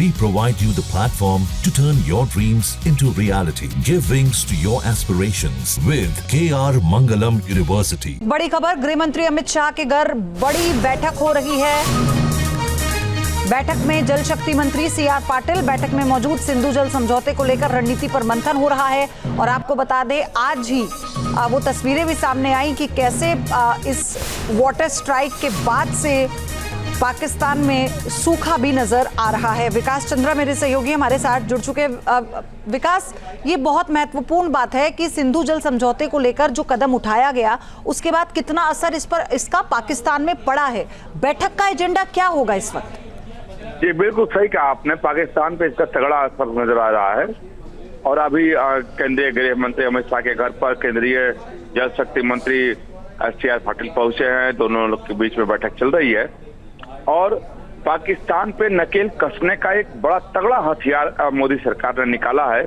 We provide you the platform to turn your dreams into reality. Give wings to your aspirations with KR Mangalam University. बड़ी खबर, गृह मंत्री अमित शाह के घर बड़ी बैठक हो रही है। बैठक में जल शक्ति मंत्री CR पाटिल, बैठक में मौजूद सिंधु जल समझौते को लेकर रणनीति पर मंथन हो रहा है। और आपको बता दें, आज ही वो तस्वीरें भी सामने आई कि कैसे इस वाटर स्ट्राइक के बाद से पाकिस्तान में सूखा भी नजर आ रहा है। विकास चंद्रा मेरे सहयोगी हमारे साथ जुड़ चुके हैं। विकास, ये बहुत महत्वपूर्ण बात है कि सिंधु जल समझौते को लेकर जो कदम उठाया गया, उसके बाद कितना असर इसका पाकिस्तान में पड़ा है। बैठक का एजेंडा क्या होगा इस वक्त? जी बिल्कुल सही कहा आपने, पाकिस्तान पे इसका तगड़ा असर नजर आ रहा है। और अभी केंद्रीय गृह मंत्री अमित शाह के घर पर केंद्रीय जल शक्ति मंत्री CR पाटिल पहुंचे हैं। दोनों लोग के बीच में बैठक चल रही है और पाकिस्तान पे नकेल कसने का एक बड़ा तगड़ा हथियार मोदी सरकार ने निकाला है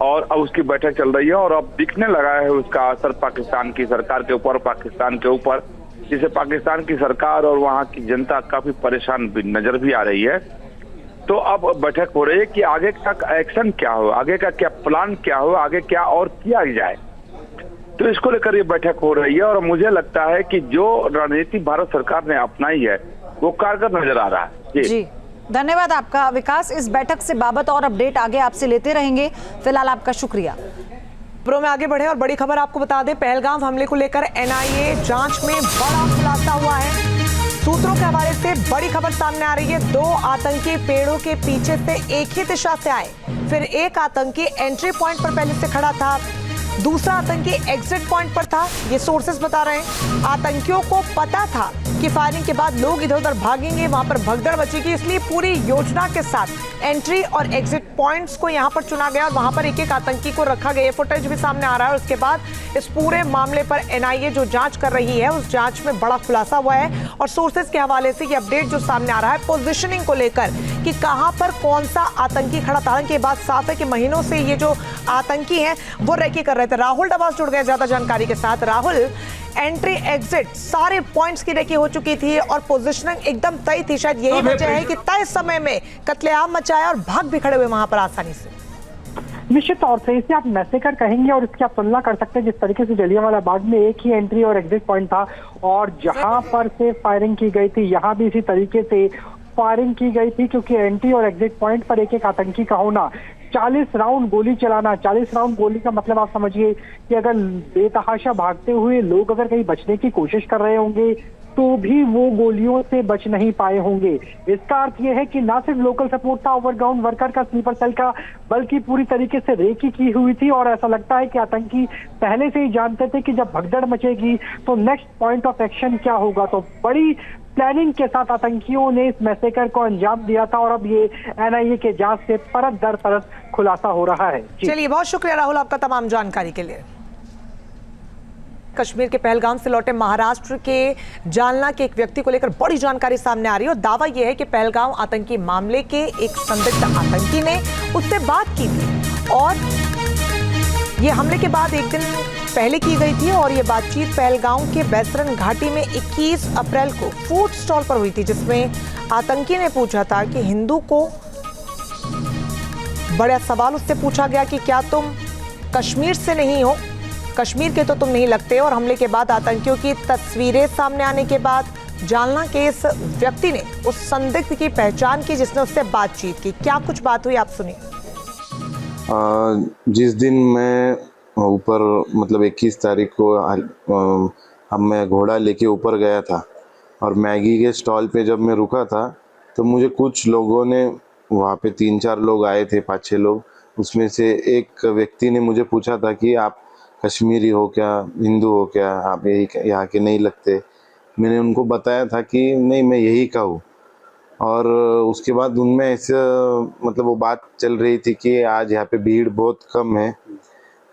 और अब उसकी बैठक चल रही है और अब दिखने लगा है उसका असर पाकिस्तान की सरकार के ऊपर, पाकिस्तान के ऊपर, जिससे पाकिस्तान की सरकार और वहाँ की जनता काफी परेशान भी नजर भी आ रही है। तो अब बैठक हो रही है कि आगे का एक्शन क्या हो, आगे का क्या प्लान क्या हो, आगे क्या और किया जाए। तो इसको लेकर ये बैठक हो रही है और मुझे लगता है कि जो रणनीति भारत सरकार ने अपनाई है वो कारगर नजर आ रहा है। जी धन्यवाद आपका विकास। इस बैठक से बाबत और अपडेट आगे आपसे लेते रहेंगे। फिलहाल आपका शुक्रिया। प्रो में आगे बढ़े और बड़ी खबर आपको बता दें, पहलगाम हमले को लेकर NIA जांच में बड़ा खुलासा हुआ है। सूत्रों के हवाले से बड़ी खबर सामने आ रही है। 2 आतंकी पेड़ों के पीछे से एक ही दिशा से आए, फिर एक आतंकी एंट्री पॉइंट पर पहले से खड़ा था, दूसरा आतंकी एग्जिट पॉइंट पर था। ये सोर्सेस बता रहे हैं। आतंकियों को पता था कि फायरिंग के बाद लोग इधर उधर भागेंगे, वहां पर भगदड़ मचेगी, इसलिए पूरी योजना के साथ एंट्री और एग्जिट पॉइंट्स को यहां पर चुना गया और वहां पर एक एक आतंकी को रखा गया। फुटेज भी सामने आ रहा है। उसके बाद इस पूरे मामले पर NIA जो जांच कर रही है, उस जांच में बड़ा खुलासा हुआ है और सोर्सेस के हवाले से ये अपडेट जो सामने आ रहा है पोजिशनिंग को लेकर कि कहां पर कौन सा आतंकी खड़ा था। हालांकि बात साफ है कि महीनों से ये जो आतंकी हैं वो रेकी कर रहे थे। राहुल डबास जुड़ गए ज्यादा जानकारी के साथ। राहुल, एंट्री एग्जिट सारे पॉइंट्स की रेकी हो चुकी थी और पोजीशनिंग एकदम तय थी। शायद यही वजह है कि तय समय में कत्लेआम मचाया और भाग भी खड़े हुए वहां पर आसानी से। निश्चित तौर से इसे आप मैसेकर कहेंगे और इसकी आप तुलना कर सकते हैं जिस तरीके से जलियांवाला बाग में एक ही एंट्री और एग्जिट पॉइंट था और जहां पर से फायरिंग की गई थी यहाँ भी इसी तरीके से फायरिंग की गई थी, क्योंकि एंट्री और एग्जिट पॉइंट पर एक एक आतंकी का होना, 40 राउंड गोली चलाना। 40 राउंड गोली का मतलब आप समझिए कि अगर बेतहाशा भागते हुए लोग अगर कहीं बचने की कोशिश कर रहे होंगे तो भी वो गोलियों से बच नहीं पाए होंगे। इसका अर्थ यह है कि ना सिर्फ लोकल सपोर्ट था ओवरग्राउंड वर्कर का, स्लीपर सेल का, बल्कि पूरी तरीके से रेकी की हुई थी। और ऐसा लगता है कि आतंकी पहले से ही जानते थे कि जब भगदड़ मचेगी तो नेक्स्ट पॉइंट ऑफ एक्शन क्या होगा। तो बड़ी प्लानिंग के साथ आतंकियों ने इस मैसेकर को अंजाम दिया था और अब ये NIA के जांच से परत दर परत खुलासा हो रहा है। चलिए, बहुत शुक्रिया राहुल आपका तमाम जानकारी के लिए। कश्मीर के पहलगाम से लौटे महाराष्ट्र के जालना के एक व्यक्ति को लेकर बड़ी जानकारी सामने आ रही है और दावा यह है कि पहलगाम आतंकी मामले के एक संदिग्ध आतंकी ने उससे बात की थी और ये हमले के बाद एक दिन पहले की गई थी और ये बातचीत पहलगाम के बैसरन घाटी में 21 अप्रैल को फूड स्टॉल पर हुई थी, जिसमें आतंकी ने पूछा था कि हिंदू को बड़ा सवाल उससे पूछा गया कि क्या तुम कश्मीर से नहीं हो, कश्मीर के तो तुम नहीं लगते। और हमले के बाद आतंकियों की तस्वीरें सामने आने के बाद जालना के इस व्यक्ति ने उस संदिग्ध की पहचान की जिसने उससे बातचीत की। क्या कुछ बात हुई, आप सुनिए। जिस दिन मैं ऊपर मतलब 21 तारीख को मैं घोड़ा लेके ऊपर गया था और मैगी के स्टॉल पे जब मैं रुका था तो मुझे कुछ लोगों ने, वहाँ पे 3-4 लोग आए थे, 5-6 लोग, उसमें से एक व्यक्ति ने मुझे पूछा था कि आप कश्मीरी हो क्या, हिंदू हो क्या, आप यही यहाँ के नहीं लगते। मैंने उनको बताया था कि नहीं, मैं यही का हूँ। और उसके बाद उनमें ऐसे मतलब वो बात चल रही थी कि आज यहाँ पे भीड़ बहुत कम है,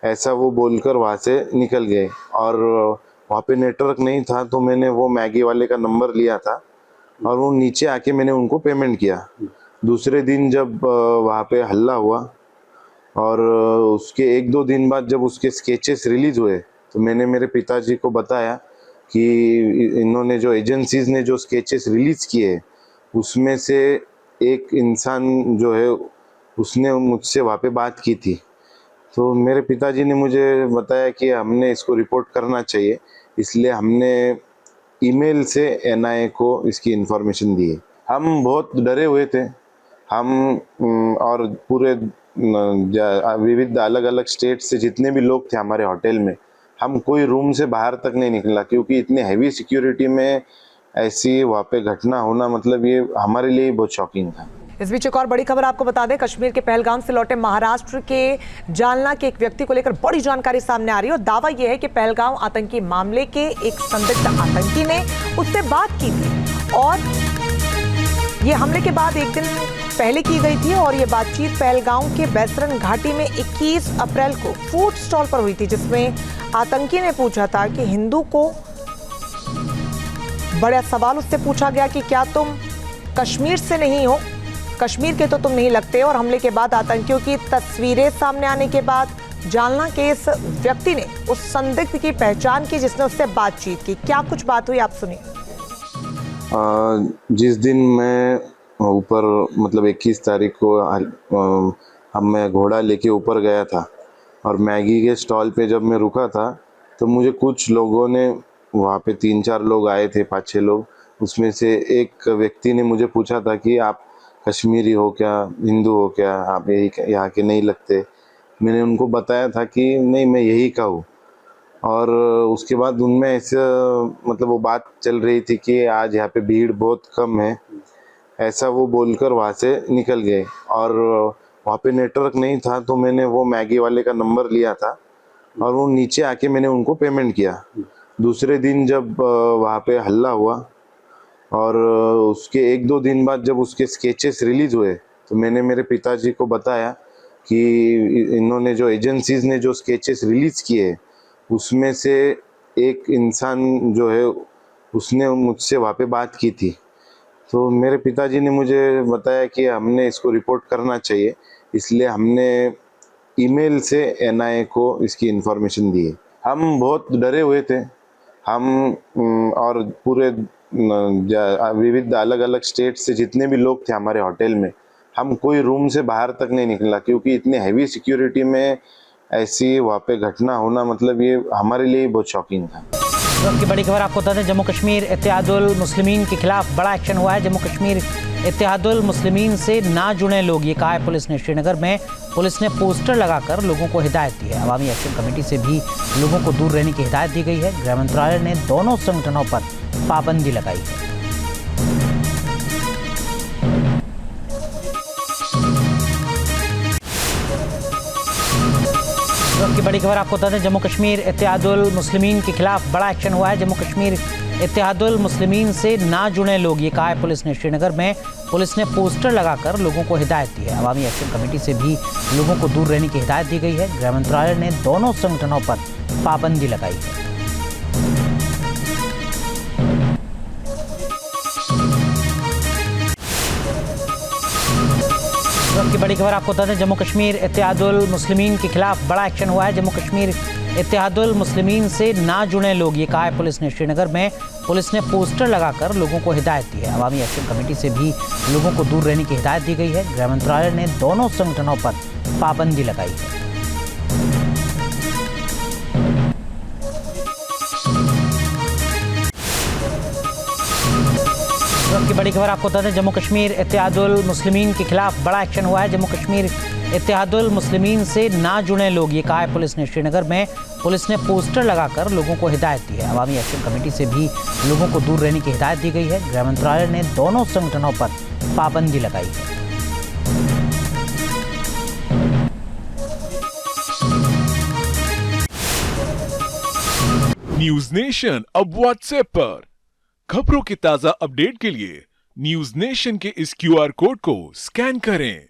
ऐसा वो बोलकर वहाँ से निकल गए। और वहाँ पे नेटवर्क नहीं था तो मैंने वो मैगी वाले का नंबर लिया था और वो नीचे आके मैंने उनको पेमेंट किया। दूसरे दिन जब वहाँ पे हल्ला हुआ और उसके 1-2 दिन बाद जब उसके स्केचेस रिलीज हुए तो मैंने मेरे पिताजी को बताया कि इन्होंने जो एजेंसीज ने जो स्केचेस रिलीज किए उसमें से एक इंसान जो है उसने मुझसे वहाँ पे बात की थी। तो मेरे पिताजी ने मुझे बताया कि हमने इसको रिपोर्ट करना चाहिए, इसलिए हमने ईमेल से एनआईए को इसकी इन्फॉर्मेशन दी है। हम बहुत डरे हुए थे। हम और पूरे विविध अलग अलग स्टेट से जितने भी लोग थे हमारे होटल में, हम कोई रूम से बाहर तक नहीं निकला, क्योंकि इतने हैवी सिक्योरिटी में ऐसी वहाँ पे घटना होना मतलब ये हमारे लिए बहुत शॉकिंग था। इस बीच एक और बड़ी खबर आपको बता दें, कश्मीर के पहलगाम से लौटे महाराष्ट्र के जालना के एक व्यक्ति को लेकर बड़ी जानकारी सामने आ रही है और दावा यह है कि पहलगाम आतंकी मामले के एक संदिग्ध आतंकी ने उससे बात की थी और ये हमले के बाद एक दिन पहले की गई थी और ये बातचीत पहलगाम के बैसरन घाटी में 21 अप्रैल को फूड स्टॉल पर हुई थी, जिसमें आतंकी ने पूछा था कि हिंदू को बड़ा सवाल उससे पूछा गया कि क्या तुम कश्मीर से नहीं हो, कश्मीर के तो तुम नहीं लगते। और हमले के बाद आतंकियों की तस्वीरें सामने आने के बाद जालना के इस व्यक्ति ने उस संदिग्ध की पहचान की जिसने उससे बातचीत की। क्या कुछ बात हुई आप सुनिए। जिस दिन मैं ऊपर मतलब 21 तारीख को मैं घोड़ा लेके ऊपर गया था और मैगी के स्टॉल पे जब मैं रुका था तो मुझे कुछ लोगों ने, वहाँ पे 3-4 लोग आए थे, 5-6 लोग, उसमें से एक व्यक्ति ने मुझे पूछा था कि आप कश्मीरी हो क्या, हिंदू हो क्या, आप यही यहाँ के नहीं लगते। मैंने उनको बताया था कि नहीं, मैं यही का हूँ। और उसके बाद उनमें ऐसा मतलब वो बात चल रही थी कि आज यहाँ पे भीड़ बहुत कम है, ऐसा वो बोलकर वहाँ से निकल गए। और वहाँ पे नेटवर्क नहीं था, तो मैंने वो मैगी वाले का नंबर लिया था और वो नीचे आके मैंने उनको पेमेंट किया। दूसरे दिन जब वहाँ पे हल्ला हुआ और उसके 1-2 दिन बाद जब उसके स्केचेस रिलीज हुए तो मैंने मेरे पिताजी को बताया कि इन्होंने जो एजेंसीज ने जो स्केचेस रिलीज किए उसमें से एक इंसान जो है उसने मुझसे वहाँ पे बात की थी। तो मेरे पिताजी ने मुझे बताया कि हमने इसको रिपोर्ट करना चाहिए, इसलिए हमने ईमेल से एनआईए को इसकी इन्फॉर्मेशन दी है। हम बहुत डरे हुए थे। हम और पूरे विविध अलग अलग स्टेट से जितने भी लोग थे हमारे होटल में, हम कोई रूम से बाहर तक नहीं निकला, क्योंकि इतने हैवी सिक्योरिटी में ऐसी वहाँ पे घटना होना मतलब ये हमारे लिए बहुत शॉकिंग था। वक्त की बड़ी खबर आपको बता दें, जम्मू कश्मीर इत्तेहादुल मुस्लिमीन के खिलाफ बड़ा एक्शन हुआ है। जम्मू कश्मीर इत्तेहादुल मुस्लिमीन से ना जुड़े लोग, ये कहा है पुलिस ने। श्रीनगर में पुलिस ने पोस्टर लगाकर लोगों को हिदायत दी है। अवामी एक्शन कमेटी से भी लोगों को दूर रहने की हिदायत दी गई है। गृह मंत्रालय ने दोनों संगठनों पर पाबंदी लगाई है। वक्त की बड़ी खबर आपको बता दें, जम्मू कश्मीर इत्तेहादुल मुस्लिमीन के खिलाफ बड़ा एक्शन हुआ है। जम्मू कश्मीर इत्तेहादुल मुस्लिमीन से ना जुड़े लोग, ये कहा है पुलिस ने। श्रीनगर में पुलिस ने पोस्टर लगाकर लोगों को हिदायत दी है। अवामी एक्शन कमेटी से भी लोगों को दूर रहने की हिदायत दी गई है। गृह मंत्रालय ने दोनों संगठनों पर पाबंदी लगाई है। वक्त की बड़ी खबर आपको बता दें, जम्मू कश्मीर इत्तेहादुल मुस्लिमीन के खिलाफ बड़ा एक्शन हुआ है। जम्मू कश्मीर इत्तेहादुल मुस्लिमीन से ना जुड़े लोग, ये कहा है पुलिस ने। श्रीनगर में पुलिस ने पोस्टर लगाकर लोगों को हिदायत दी है। अवामी एक्शन कमेटी से भी लोगों को दूर रहने की हिदायत दी गई है। गृह मंत्रालय ने दोनों संगठनों पर पाबंदी लगाई है। वक्त की बड़ी खबर आपको बता दें, जम्मू कश्मीर इत्तेहादुल मुस्लिमीन के खिलाफ बड़ा एक्शन हुआ है। जम्मू कश्मीर इत्तेहादुल मुस्लिमीन से ना जुड़े लोग, ये कहा है पुलिस ने। श्रीनगर में पुलिस ने पोस्टर लगाकर लोगों को हिदायत दी है। अवामी एक्शन कमेटी से भी लोगों को दूर रहने की हिदायत दी गई है। गृह मंत्रालय ने दोनों संगठनों पर पाबंदी लगाई है। न्यूज नेशन अब व्हाट्सएप पर खबरों के ताजा अपडेट के लिए न्यूज नेशन के इस QR कोड को स्कैन करें।